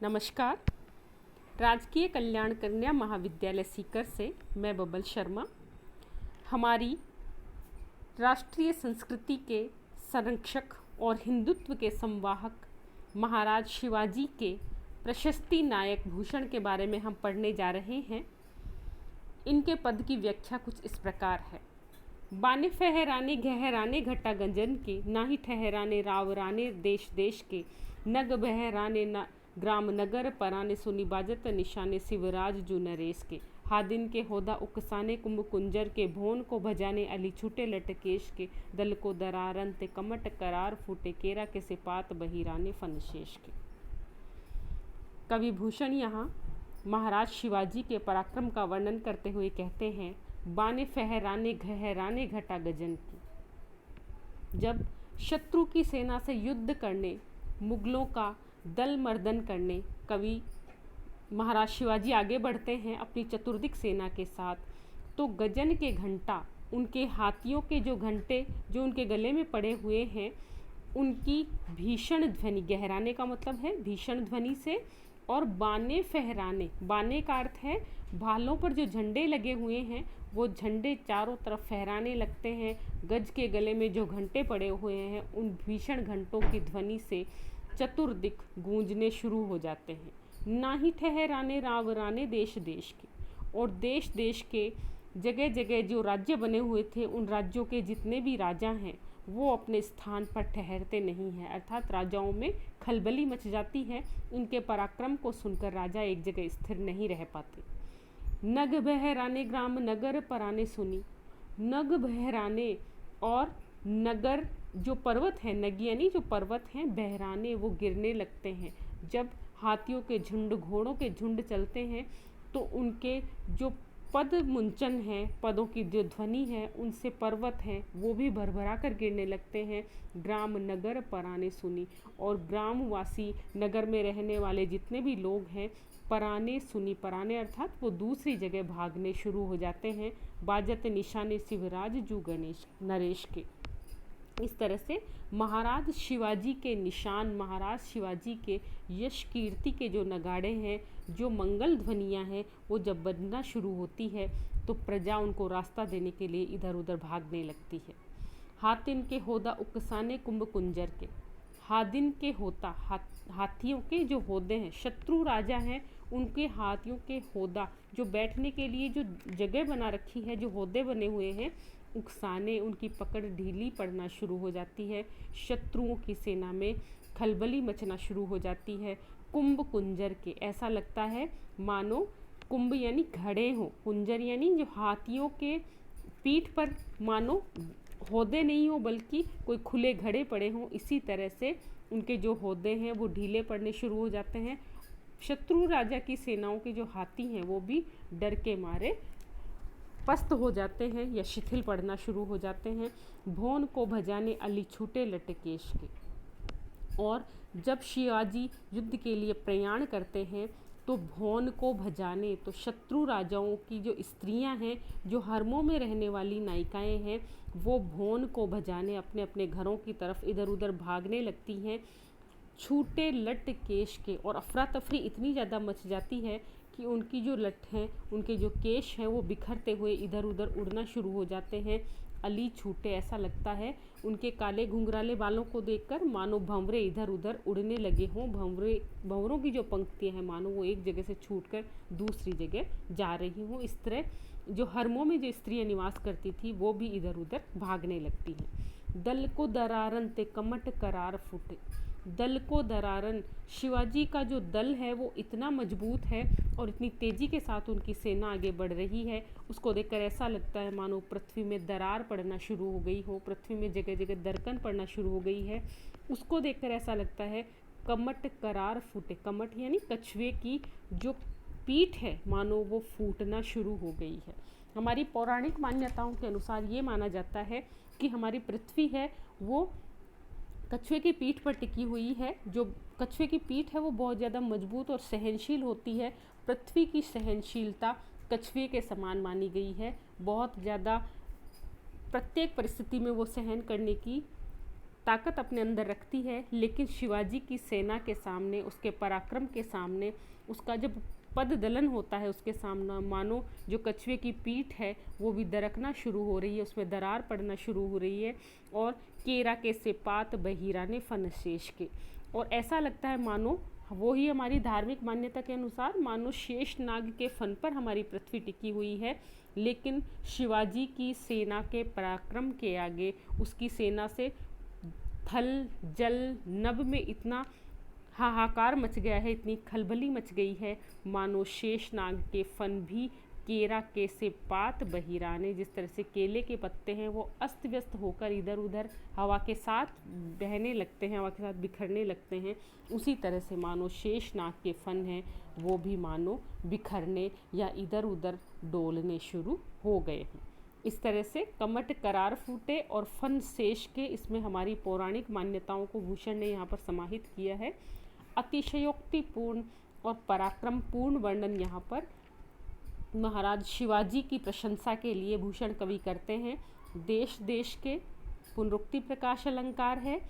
नमस्कार। राजकीय कल्याण कन्या महाविद्यालय सीकर से मैं बबल शर्मा। हमारी राष्ट्रीय संस्कृति के संरक्षक और हिंदुत्व के संवाहक महाराज शिवाजी के प्रशस्ति नायक भूषण के बारे में हम पढ़ने जा रहे हैं। इनके पद की व्याख्या कुछ इस प्रकार है। बाने फहराने गहराने घटा गंजन के, ना ही ठहराने रावराने देश देश के, नग बहराने ना ग्राम नगर पराने सुनी बाजत निशाने शिवराज जू नरेश के, हादिन के होदा उकसाने कुंभ कुंजर के, भोन को भजाने अली छूटे लटकेश के, दल को दरारन ते कमट करार फूटे, केरा के सिपात बहिराने फनशेष के। कवि भूषण यहाँ महाराज शिवाजी के पराक्रम का वर्णन करते हुए कहते हैं, बाने फहराने गहराने घटा गजन की। जब शत्रु की सेना से युद्ध करने, मुगलों का दल मर्दन करने कवि महाराज शिवाजी आगे बढ़ते हैं अपनी चतुर्दिक सेना के साथ, तो गजन के घंटा, उनके हाथियों के जो घंटे जो उनके गले में पड़े हुए हैं, उनकी भीषण ध्वनि, गहराने का मतलब है भीषण ध्वनि से, और बाने फहराने, बाने का अर्थ है भालों पर जो झंडे लगे हुए हैं वो झंडे चारों तरफ फहराने लगते हैं। गज के गले में जो घंटे पड़े हुए हैं उन भीषण घंटों की ध्वनि से चतुर्दिक गूंजने शुरू हो जाते हैं। ना ही ठहराने रावराने देश देश के, और देश देश के जगह जगह जो राज्य बने हुए थे उन राज्यों के जितने भी राजा हैं वो अपने स्थान पर ठहरते नहीं हैं, अर्थात राजाओं में खलबली मच जाती है। इनके पराक्रम को सुनकर राजा एक जगह स्थिर नहीं रह पाते। नग बहराने ग्राम नगर पराने सुनी, नग बहराने और नगर जो पर्वत हैं, नग यानी जो पर्वत हैं, बहराने वो गिरने लगते हैं। जब हाथियों के झुंड, घोड़ों के झुंड चलते हैं तो उनके जो पद मुंचन हैं, पदों की जो ध्वनि है उनसे पर्वत हैं वो भी भरभरा कर गिरने लगते हैं। ग्राम नगर पराने सुनी, और ग्रामवासी, नगर में रहने वाले जितने भी लोग हैं, पराने सुनी, पराने अर्थात वो दूसरी जगह भागने शुरू हो जाते हैं। बाजत निशाने शिवराज जू गणेश नरेश के। इस तरह से महाराज शिवाजी के निशान, महाराज शिवाजी के यश कीर्ति के जो नगाड़े हैं, जो मंगल ध्वनियाँ हैं, वो जब बजना शुरू होती है तो प्रजा उनको रास्ता देने के लिए इधर उधर भागने लगती है। हाथिन के होदा उकसाने कुंभ कुंजर के, हादिन के होता, हाथियों के जो होदे हैं, शत्रु राजा हैं उनके हाथियों के होदा, जो बैठने के लिए जो जगह बना रखी है, जो होदे बने हुए हैं, उकसाने, उनकी पकड़ ढीली पड़ना शुरू हो जाती है। शत्रुओं की सेना में खलबली मचना शुरू हो जाती है। कुंभ कुंजर के, ऐसा लगता है मानो कुंभ यानी घड़े हों, कुंजर यानी जो हाथियों के पीठ पर मानो होदे नहीं हो बल्कि कोई खुले घड़े पड़े हों, इसी तरह से उनके जो होदे हैं वो ढीले पड़ने शुरू हो जाते हैं। शत्रु राजा की सेनाओं के जो हाथी हैं वो भी डर के मारे पस्त हो जाते हैं या शिथिल पड़ना शुरू हो जाते हैं। भोन को भजाने अली छूटे लटकेश के, और जब शिवाजी युद्ध के लिए प्रयाण करते हैं तो भोन को भजाने, तो शत्रु राजाओं की जो स्त्रियां हैं, जो हरमों में रहने वाली नायिकाएं हैं, वो भोन को भजाने अपने अपने घरों की तरफ इधर उधर भागने लगती हैं। छूटे लट केश के, और अफरा तफरी इतनी ज़्यादा मच जाती है कि उनकी जो लट हैं, उनके जो केश हैं वो बिखरते हुए इधर उधर उड़ना शुरू हो जाते हैं। अली छूटे, ऐसा लगता है उनके काले घुंघराले बालों को देखकर मानो भंवरे इधर उधर उड़ने लगे हों। भंवरों की जो पंक्तियां हैं मानो वो एक जगह से छूटकर दूसरी जगह जा रही हों। इस तरह जो हरमों में जो स्त्रियां निवास करती थी वो भी इधर उधर भागने लगती हैं। दल को दरारन ते कमट करार फूटे, दल को दरारन, शिवाजी का जो दल है वो इतना मजबूत है और इतनी तेज़ी के साथ उनकी सेना आगे बढ़ रही है, उसको देखकर ऐसा लगता है मानो पृथ्वी में दरार पड़ना शुरू हो गई हो, पृथ्वी में जगह जगह दरकन पड़ना शुरू हो गई है। उसको देखकर ऐसा लगता है कमट करार फूटे, कमट यानी कछुए की जो पीठ है मानो वो फूटना शुरू हो गई है। हमारी पौराणिक मान्यताओं के अनुसार ये माना जाता है कि हमारी पृथ्वी है वो कछुए की पीठ पर टिकी हुई है। जो कछुए की पीठ है वो बहुत ज़्यादा मजबूत और सहनशील होती है। पृथ्वी की सहनशीलता कछुए के समान मानी गई है। बहुत ज़्यादा प्रत्येक परिस्थिति में वो सहन करने की ताकत अपने अंदर रखती है, लेकिन शिवाजी की सेना के सामने, उसके पराक्रम के सामने, उसका जब पद दलन होता है उसके सामने, मानो जो कछुए की पीठ है वो भी दरकना शुरू हो रही है, उसमें दरार पड़ना शुरू हो रही है। और केरा के से पात बहिरा ने फन शेष के, और ऐसा लगता है मानो वो ही हमारी धार्मिक मान्यता के अनुसार मानो शेष नाग के फन पर हमारी पृथ्वी टिकी हुई है। लेकिन शिवाजी की सेना के पराक्रम के आगे, उसकी सेना से थल जल नभ में इतना हाहाकार मच गया है, इतनी खलबली मच गई है, मानो शेषनाग के फन भी केरा के से पात बहिराने, जिस तरह से केले के पत्ते हैं वो अस्त व्यस्त होकर इधर उधर हवा के साथ बहने लगते हैं, हवा के साथ बिखरने लगते हैं, उसी तरह से मानो शेषनाग के फन हैं वो भी मानो बिखरने या इधर उधर डोलने शुरू हो गए हैं। इस तरह से कमट करार फूटे और फन शेष के, इसमें हमारी पौराणिक मान्यताओं को भूषण ने यहाँ पर समाहित किया है। अतिशयोक्तिपूर्ण और पराक्रमपूर्ण वर्णन यहाँ पर महाराज शिवाजी की प्रशंसा के लिए भूषण कवि करते हैं। देश देश के पुनरुक्ति प्रकाश अलंकार है।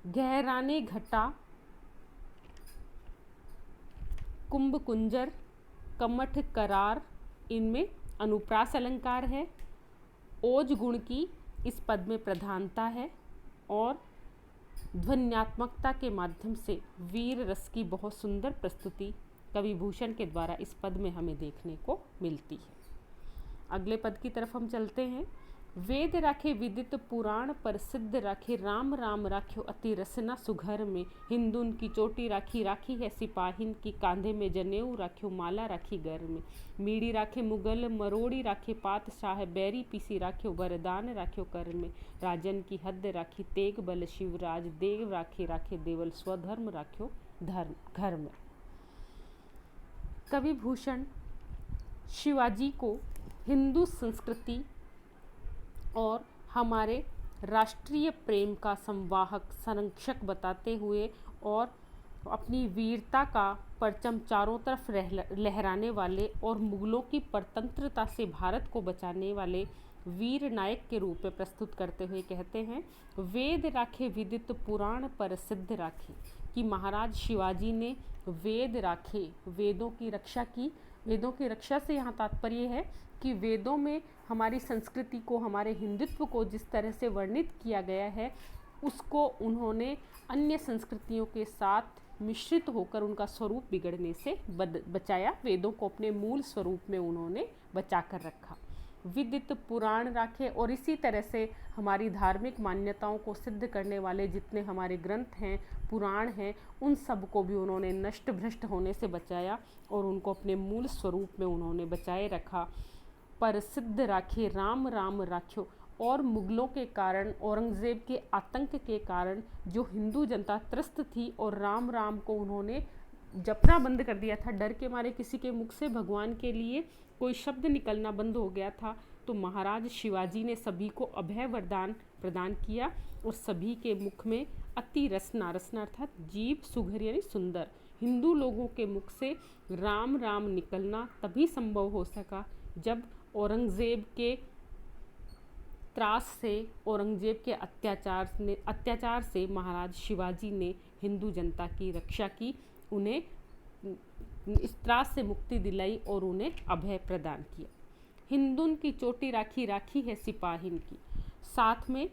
गहराने घटा कुंभ कुंजर कमठ करार, इनमें अनुप्रास अलंकार है। ओज गुण की इस पद में प्रधानता है और ध्वन्यात्मकता के माध्यम से वीर रस की बहुत सुंदर प्रस्तुति कवि भूषण के द्वारा इस पद में हमें देखने को मिलती है। अगले पद की तरफ हम चलते हैं। वेद राखे विदित पुराण पर सिद्ध राखे, राम राम राख्यो अति रसना सुघर में, हिंदुन की चोटी राखी राखी है सिपाहिन की, कांधे में जनेऊ राख्यो माला राखी घर में, मीड़ी राखे मुगल मरोड़ी राखे पात शाह, बैरी पीसी राख्यो वरदान राख्यो कर में, राजन की हद राखी तेग बल शिवराज, देव राखे राखे देवल स्वधर्म राख्यो धर्म घर में। कवि भूषण शिवाजी को हिंदू संस्कृति और हमारे राष्ट्रीय प्रेम का संवाहक संरक्षक बताते हुए और अपनी वीरता का परचम चारों तरफ लहराने वाले और मुगलों की परतंत्रता से भारत को बचाने वाले वीर नायक के रूप में प्रस्तुत करते हुए कहते हैं, वेद राखे विदित पुराण पर सिद्ध राखे, कि महाराज शिवाजी ने वेद राखे, वेदों की रक्षा की। वेदों की रक्षा से यहाँ तात्पर्य है कि वेदों में हमारी संस्कृति को, हमारे हिंदुत्व को जिस तरह से वर्णित किया गया है उसको उन्होंने अन्य संस्कृतियों के साथ मिश्रित होकर उनका स्वरूप बिगड़ने से बचाया। वेदों को अपने मूल स्वरूप में उन्होंने बचा कर रखा। विदित पुराण राखे, और इसी तरह से हमारी धार्मिक मान्यताओं को सिद्ध करने वाले जितने हमारे ग्रंथ हैं, पुराण हैं, उन सब को भी उन्होंने नष्ट भ्रष्ट होने से बचाया और उनको अपने मूल स्वरूप में उन्होंने बचाए रखा। पर सिद्ध राखे राम राम राख्यो, और मुगलों के कारण, औरंगज़ेब के आतंक के कारण जो हिंदू जनता त्रस्त थी और राम राम को उन्होंने जपना बंद कर दिया था, डर के मारे किसी के मुख से भगवान के लिए कोई शब्द निकलना बंद हो गया था, तो महाराज शिवाजी ने सभी को अभय वरदान प्रदान किया और सभी के मुख में अति रसना, रसना अर्थात जीभ सुघर यानी सुंदर, हिंदू लोगों के मुख से राम राम निकलना तभी संभव हो सका जब औरंगज़ेब के त्रास से, औरंगज़ेब के अत्याचार से महाराज शिवाजी ने हिंदू जनता की रक्षा की, उन्हें इस त्रास से मुक्ति दिलाई और उन्हें अभय प्रदान किया। हिंदुन की चोटी राखी राखी है सिपाहिन की, साथ में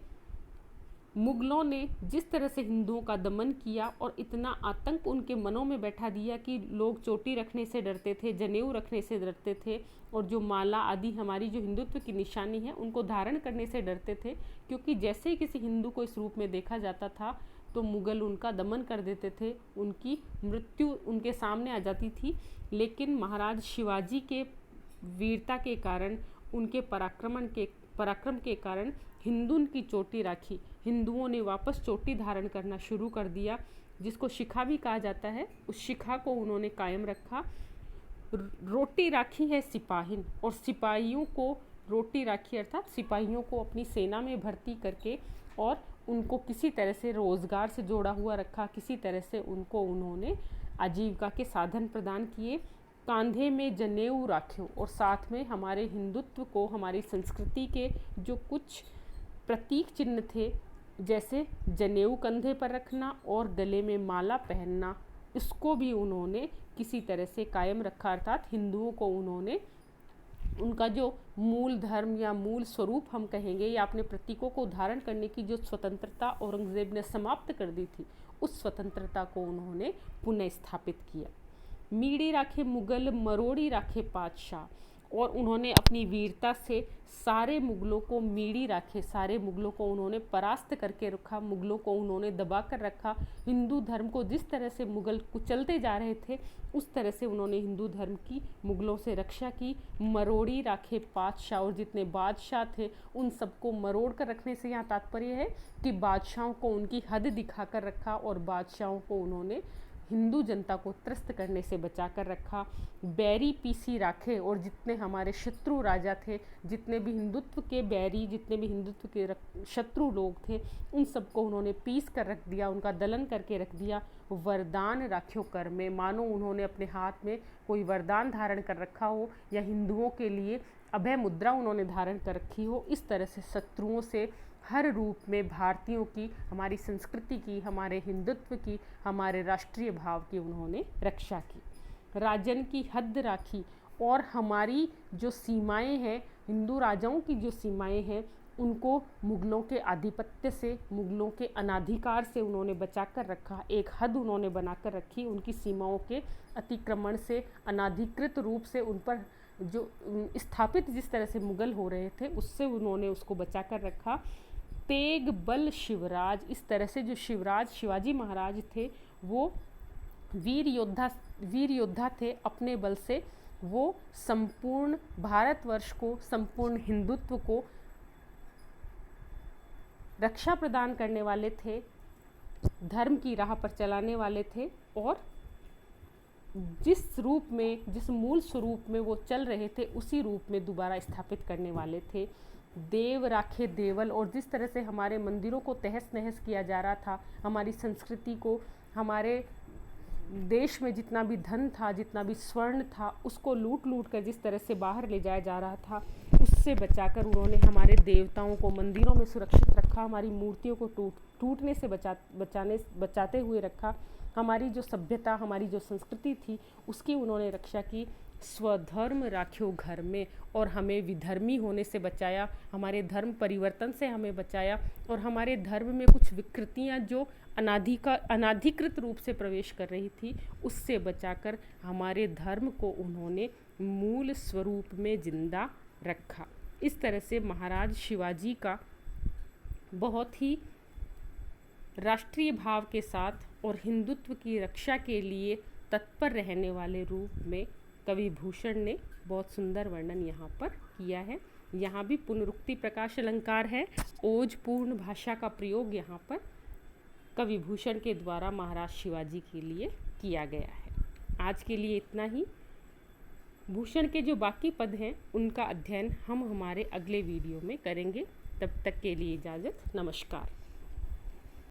मुगलों ने जिस तरह से हिंदुओं का दमन किया और इतना आतंक उनके मनों में बैठा दिया कि लोग चोटी रखने से डरते थे, जनेऊ रखने से डरते थे, और जो माला आदि हमारी जो हिंदुत्व की निशानी है उनको धारण करने से डरते थे, क्योंकि जैसे ही किसी हिंदू को इस रूप में देखा जाता था तो मुगल उनका दमन कर देते थे, उनकी मृत्यु उनके सामने आ जाती थी। लेकिन महाराज शिवाजी के वीरता के कारण, उनके पराक्रम के कारण हिंदुन की चोटी राखी, हिंदुओं ने वापस चोटी धारण करना शुरू कर दिया, जिसको शिखा भी कहा जाता है। उस शिखा को उन्होंने कायम रखा। रोटी राखी है सिपाहिन, और सिपाहियों को रोटी राखी अर्थात सिपाहियों को अपनी सेना में भर्ती करके और उनको किसी तरह से रोज़गार से जोड़ा हुआ रखा, किसी तरह से उनको उन्होंने आजीविका के साधन प्रदान किए। कांधे में जनेऊ राख्यो, और साथ में हमारे हिंदुत्व को, हमारी संस्कृति के जो कुछ प्रतीक चिन्ह थे जैसे जनेऊ कंधे पर रखना और गले में माला पहनना, इसको भी उन्होंने किसी तरह से कायम रखा, अर्थात हिंदुओं को उन्होंने उनका जो मूल धर्म या मूल स्वरूप हम कहेंगे या अपने प्रतीकों को धारण करने की जो स्वतंत्रता औरंगज़ेब ने समाप्त कर दी थी, उस स्वतंत्रता को उन्होंने पुनः स्थापित किया। मीड़ी राखे मुगल मरोड़ी राखे पातशाह, और उन्होंने अपनी वीरता से सारे मुगलों को मीड़ी राखे, सारे मुगलों को उन्होंने परास्त करके रखा, मुगलों को उन्होंने दबा कर रखा। हिंदू धर्म को जिस तरह से मुगल कुचलते जा रहे थे, उस तरह से उन्होंने हिंदू धर्म की मुगलों से रक्षा की। मरोड़ी राखे पातशाह, और जितने बादशाह थे उन सबको मरोड़ कर रखने से यहाँ तात्पर्य है कि बादशाहों को उनकी हद दिखाकर रखा और बादशाहों को उन्होंने हिंदू जनता को त्रस्त करने से बचा कर रखा। बैरी पीसी राखे, और जितने हमारे शत्रु राजा थे, जितने भी हिंदुत्व के बैरी, जितने भी हिंदुत्व के शत्रु लोग थे, उन सबको उन्होंने पीस कर रख दिया, उनका दलन करके रख दिया। वरदान राख्यो कर में, मानो उन्होंने अपने हाथ में कोई वरदान धारण कर रखा हो या हिंदुओं के लिए अभय मुद्रा उन्होंने धारण कर रखी हो। इस तरह से शत्रुओं से हर रूप में भारतीयों की, हमारी संस्कृति की, हमारे हिंदुत्व की, हमारे राष्ट्रीय भाव की उन्होंने रक्षा की। राजन की हद राखी, और हमारी जो सीमाएं हैं, हिंदू राजाओं की जो सीमाएं हैं, उनको मुगलों के आधिपत्य से, मुगलों के अनाधिकार से उन्होंने बचा कर रखा। एक हद उन्होंने बनाकर रखी, उनकी सीमाओं के अतिक्रमण से, अनाधिकृत रूप से उन पर जो स्थापित जिस तरह से मुगल हो रहे थे, उससे उन्होंने उसको बचा कर रखा। तेग बल शिवराज, इस तरह से जो शिवाजी महाराज थे वो वीर योद्धा थे। अपने बल से वो संपूर्ण भारतवर्ष को, संपूर्ण हिंदुत्व को रक्षा प्रदान करने वाले थे, धर्म की राह पर चलाने वाले थे, और जिस रूप में, जिस मूल स्वरूप में वो चल रहे थे, उसी रूप में दोबारा स्थापित करने वाले थे। देव राखे देवल, और जिस तरह से हमारे मंदिरों को तहस नहस किया जा रहा था, हमारी संस्कृति को, हमारे देश में जितना भी धन था, जितना भी स्वर्ण था, उसको लूट लूट कर जिस तरह से बाहर ले जाया जा रहा था, उससे बचाकर उन्होंने हमारे देवताओं को मंदिरों में सुरक्षित रखा, हमारी मूर्तियों को टूटने से बचाते हुए रखा। हमारी जो सभ्यता, हमारी जो संस्कृति थी, उसकी उन्होंने रक्षा की। स्वधर्म राख्यो घर में, और हमें विधर्मी होने से बचाया, हमारे धर्म परिवर्तन से हमें बचाया, और हमारे धर्म में कुछ विकृतियां जो अनाधिकृत रूप से प्रवेश कर रही थी, उससे बचाकर हमारे धर्म को उन्होंने मूल स्वरूप में जिंदा रखा। इस तरह से महाराज शिवाजी का बहुत ही राष्ट्रीय भाव के साथ और हिंदुत्व की रक्षा के लिए तत्पर रहने वाले रूप में कवि भूषण ने बहुत सुंदर वर्णन यहाँ पर किया है। यहाँ भी पुनरुक्ति प्रकाश अलंकार है, ओजपूर्ण भाषा का प्रयोग यहाँ पर कवि भूषण के द्वारा महाराज शिवाजी के लिए किया गया है। आज के लिए इतना ही। भूषण के जो बाकी पद हैं उनका अध्ययन हम हमारे अगले वीडियो में करेंगे। तब तक के लिए इजाज़त, नमस्कार।